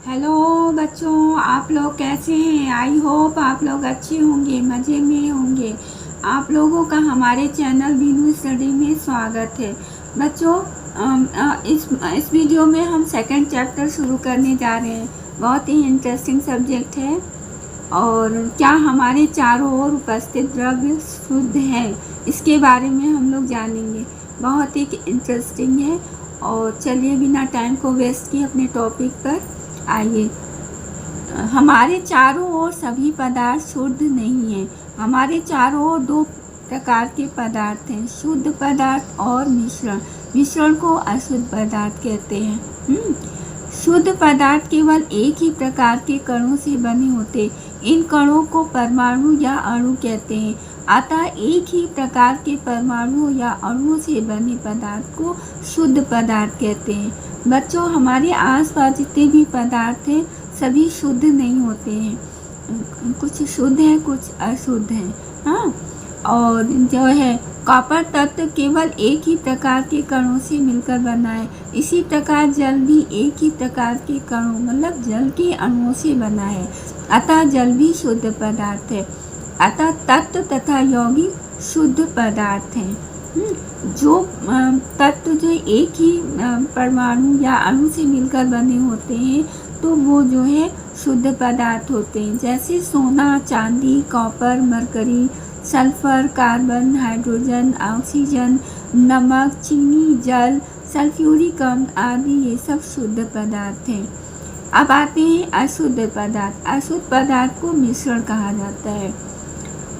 Hello बच्चों, आप लोग कैसे हैं? आई होप आप लोग अच्छे होंगे, मज़े में होंगे। आप लोगों का हमारे चैनल बीनू स्टडी में स्वागत है। बच्चों, इस वीडियो में हम सेकंड चैप्टर शुरू करने जा रहे हैं। बहुत ही इंटरेस्टिंग सब्जेक्ट है। और क्या हमारे चारों ओर उपस्थित द्रव्य शुद्ध है, इसके बारे में हम लोग जानेंगे। बहुत ही इंटरेस्टिंग है। और चलिए बिना टाइम को वेस्ट किए अपने टॉपिक पर आइए। हमारे चारों ओर सभी पदार्थ शुद्ध नहीं हैं। हमारे चारों ओर दो प्रकार के पदार्थ हैं, शुद्ध पदार्थ और मिश्रण। मिश्रण को अशुद्ध पदार्थ कहते हैं। शुद्ध पदार्थ केवल एक ही प्रकार के कणों से बने होते। इन कणों को परमाणु या अणु कहते हैं। अतः एक ही प्रकार के परमाणु या अणुओं से बने पदार्थ को शुद्ध पदार्थ कहते हैं। बच्चों, हमारे आसपास जितने भी पदार्थ हैं सभी शुद्ध नहीं होते हैं। कुछ शुद्ध हैं, कुछ अशुद्ध हैं। हाँ, और जो है कॉपर तत्व केवल एक ही प्रकार के कणों से मिलकर बना है। इसी प्रकार जल भी एक ही प्रकार के कणों मतलब जल के अणुओं से बना है। अतः जल भी शुद्ध पदार्थ है। अतः तत्व तथा यौगिक शुद्ध पदार्थ हैं। जो तत्व जो एक ही परमाणु या अणु से मिलकर बने होते हैं तो वो जो है शुद्ध पदार्थ होते हैं। जैसे सोना, चांदी, copper, mercury, sulphur, carbon, hydrogen, oxygen, नमक, चीनी, जल, सल्फ्यूरिक अम्ल आदि, ये सब शुद्ध पदार्थ हैं। अब आते हैं अशुद्ध पदार्थ। अशुद्ध पदार्थ को मिश्रण कहा जाता है।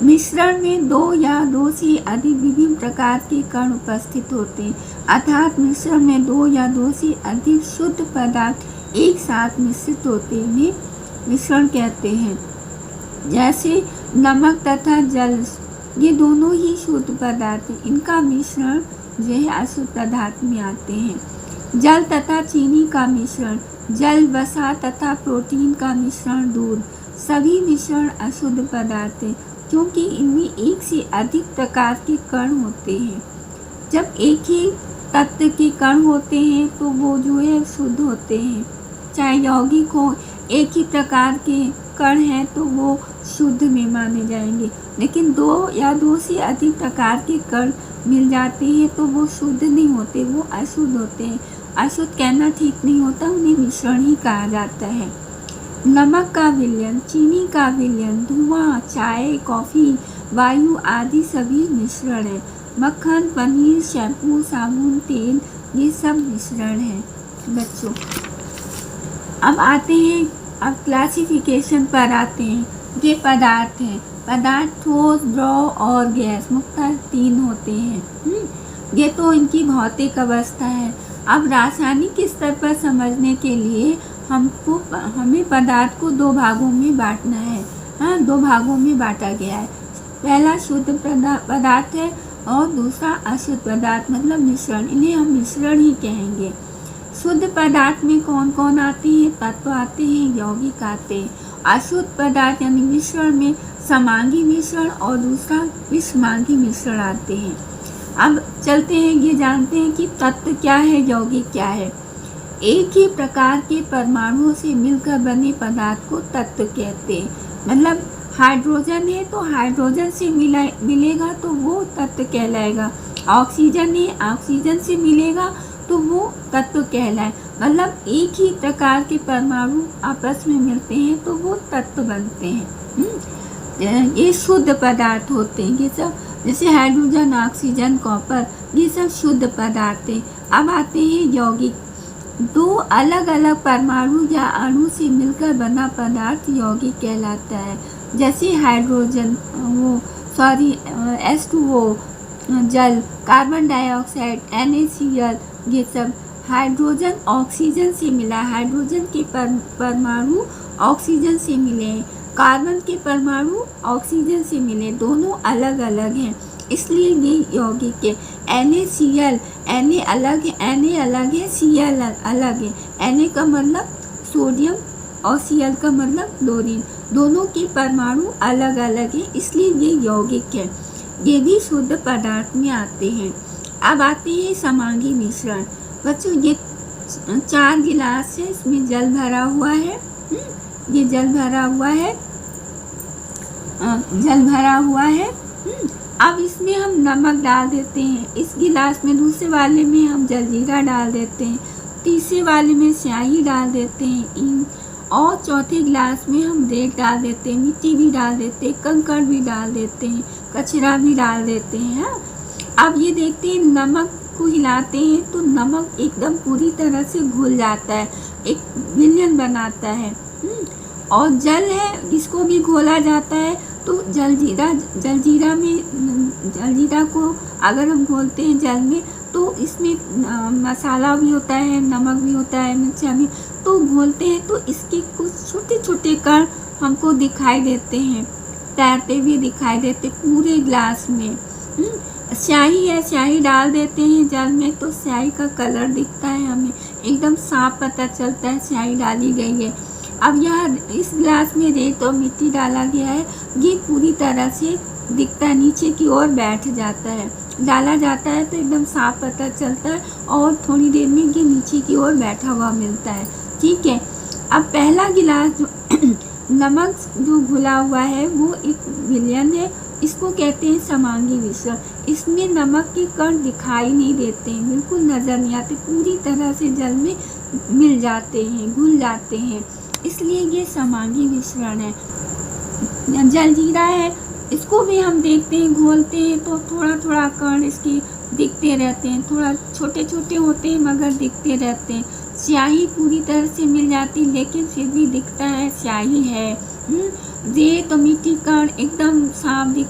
मिश्रण में दो या दो से अधिक विभिन्न प्रकार के कण उपस्थित होते हैं। अर्थात मिश्रण में दो या दो से अधिक शुद्ध पदार्थ एक साथ मिश्रित होते हैं, मिश्रण कहते हैं। जैसे नमक तथा जल, ये दोनों ही शुद्ध पदार्थ हैं। इनका मिश्रण जो है अशुद्ध पदार्थ में आते हैं। जल तथा चीनी का मिश्रण, जल, वसा तथा प्रोटीन का मिश्रण, दूध, सभी मिश्रण अशुद्ध पदार्थ हैं क्योंकि इनमें एक से अधिक प्रकार के कण होते हैं। जब एक ही तत्व के कण होते हैं तो वो जो है शुद्ध होते हैं। चाहे यौगिक हो, एक ही प्रकार के कण हैं तो वो शुद्ध में माने जाएंगे। लेकिन दो या दो से अधिक प्रकार के कण मिल जाते हैं तो वो शुद्ध नहीं होते, वो अशुद्ध होते हैं। अशुद्ध कहना ठीक नहीं होता, उन्हें मिश्रण ही कहा जाता है। नमक का विलयन, चीनी का विलयन, धुआं, चाय, कॉफ़ी, वायु आदि सभी मिश्रण है। मक्खन, पनीर, शैम्पू, साबुन, तेल, ये सब मिश्रण है। बच्चों, अब आते हैं, अब क्लासिफिकेशन पर आते हैं। ये पदार्थ हैं। पदार्थ ठोस, द्रव और गैस, मुख्यतः तीन होते हैं। ये तो इनकी भौतिक अवस्था है। अब रासायनिक स्तर पर समझने के लिए हमें पदार्थ को दो भागों में बांटना है। हाँ, दो भागों में बांटा गया है। पहला शुद्ध पदार्थ है और दूसरा अशुद्ध पदार्थ मतलब मिश्रण। इन्हें हम मिश्रण ही कहेंगे। शुद्ध पदार्थ में कौन कौन आते हैं? तत्व आते हैं, यौगिक आते हैं। अशुद्ध पदार्थ यानी मिश्रण में समांगी मिश्रण और दूसरा विषमांगी मिश्रण आते हैं। अब चलते हैं, ये जानते हैं कि तत्व क्या है, यौगिक क्या है। एक ही प्रकार के परमाणुओं से मिलकर बने पदार्थ को तत्व कहते हैं। मतलब हाइड्रोजन है तो हाइड्रोजन से मिलेगा तो वो तत्व कहलाएगा। ऑक्सीजन है, ऑक्सीजन से मिलेगा तो वो तत्व कहलाए। मतलब एक ही प्रकार के परमाणु आपस में मिलते हैं तो वो तत्व बनते हैं। ये शुद्ध पदार्थ होते हैं। ये सब जैसे हाइड्रोजन, ऑक्सीजन, कॉपर, ये सब शुद्ध पदार्थ हैं। अब आते हैं यौगिक। दो अलग अलग परमाणु या अणु से मिलकर बना पदार्थ यौगिक कहलाता है। जैसे हाइड्रोजन, H2O, जल, कार्बन डाइऑक्साइड, NaCl, ये सब हाइड्रोजन ऑक्सीजन से मिला। हाइड्रोजन के परमाणु ऑक्सीजन से मिले, कार्बन के परमाणु ऑक्सीजन से मिले, दोनों अलग अलग हैं, इसलिए ये यौगिक है। NaCl, Na अलग है, Na अलग है, Cl अलग है। Na का मतलब सोडियम और Cl का मतलब क्लोरीन, दोनों के परमाणु अलग अलग हैं, इसलिए ये यौगिक है। ये भी शुद्ध पदार्थ में आते हैं। अब आते हैं समांगी मिश्रण। बच्चों, ये 4 गिलास है, इसमें जल भरा हुआ है। ये जल भरा हुआ है, जल भरा हुआ है। अब इसमें हम नमक डाल देते हैं। इस गिलास में दूसरे वाले में हम जलजीरा डाल देते हैं, तीसरे वाले में स्याही डाल देते हैं, और चौथे गिलास में हम रेत डाल देते हैं, मिट्टी भी डाल देते हैं, कंकड़ भी डाल देते हैं, कचरा भी डाल देते हैं। हाँ, अब ये देखते हैं, नमक को हिलाते हैं तो नमक एकदम पूरी तरह से घुल जाता है, एक विलयन बनाता है। और जल है, इसको भी घोला जाता है। तो जलजीरा को अगर हम घोलते हैं जल में, तो इसमें मसाला भी होता है, नमक भी होता है, मिर्चा भी, तो घोलते हैं तो इसके कुछ छोटे छोटे कण हमको दिखाई देते हैं, तैरते हुए दिखाई देते पूरे ग्लास में। स्याही है, स्याही डाल देते हैं जल में तो स्याही का कलर दिखता है, हमें एकदम साफ पता चलता है स्याही डाली गई है। अब यहाँ इस गिलास में रेत और मिट्टी डाला गया है, ये पूरी तरह से दिखता है, नीचे की ओर बैठ जाता है, डाला जाता है तो एकदम साफ पता चलता है, और थोड़ी देर में ये नीचे की ओर बैठा हुआ मिलता है। ठीक है, अब पहला गिलास जो नमक जो घुला हुआ है वो एक विलयन है, इसको कहते हैं समांगी मिश्रण। इसमें नमक के कण दिखाई नहीं देते हैं, बिल्कुल नज़र नहीं आते, पूरी तरह से जल में मिल जाते हैं, घुल जाते हैं, इसलिए ये समांगी मिश्रण है। जलजीरा है, इसको भी हम देखते हैं, घोलते हैं तो थोड़ा थोड़ा कण इसके दिखते रहते हैं, थोड़ा छोटे छोटे होते हैं मगर दिखते रहते हैं। स्याही पूरी तरह से मिल जाती लेकिन फिर भी दिखता है स्याही है। रेत और मिट्टी कण एकदम साफ दिख